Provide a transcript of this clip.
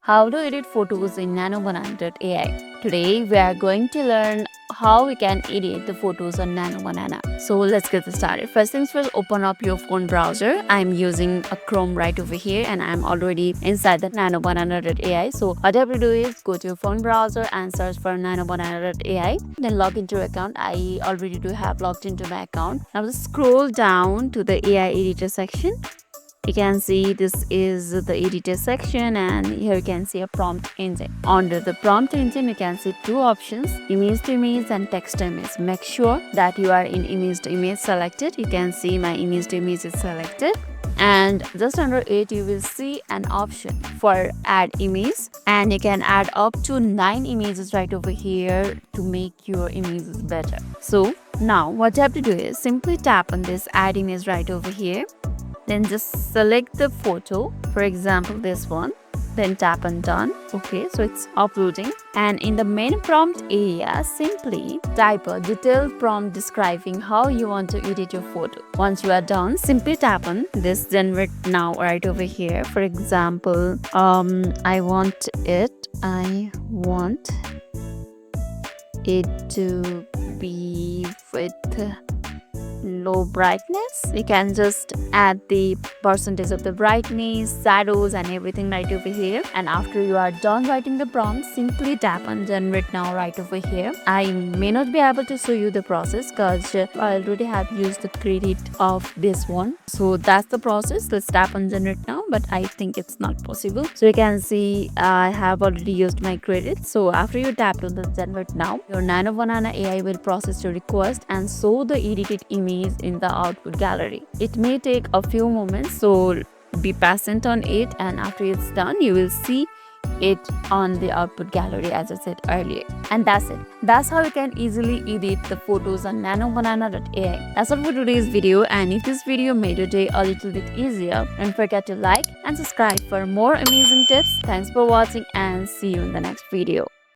How to edit photos in NanoBanana.ai. Today we are going to learn how we can edit the photos on NanoBanana. So let's get started. First things first, open up your phone browser. I'm using a Chrome right over here and I'm already inside the NanoBanana.ai. So what you have to do is go to your phone browser and search for NanoBanana.ai. Then log into your account. I already do have logged into my account. Now just scroll down to the AI editor section. You can see this is the editor section, and here you can see a prompt engine. Under the prompt engine you can see two options, image to image and text to image. Make sure that you are in image to image selected. You can see my image to image is selected, and just under it you will see an option for add image, and you can add up to 9 images right over here to make your images better. So now what you have to do is simply tap on this add image right over here. Then just select the photo, for example this one, then tap on done. Okay, so it's uploading, and in the main prompt area simply type a detailed prompt describing how you want to edit your photo. Once you are done, simply tap on this generate now right over here. For example, I want it to be with low brightness. You can just add the percentage of the brightness, shadows and everything right over here. And after you are done writing the prompt, simply tap on generate now right over here. I may not be able to show you the process because I already have used the credit of this one. So that's the process. Let's tap on generate now, but I think it's not possible. So you can see I have already used my credit. So after you tap on the generate now, your NanoBanana AI will process your request and show the edited image in the output gallery. It may take a few moments, so be patient on it, and after it's done you will see it on the output gallery as I said earlier. And that's it. That's how you can easily edit the photos on NanoBanana.ai. That's all for today's video, and if this video made your day a little bit easier, don't forget to like and subscribe for more amazing tips. Thanks for watching and see you in the next video.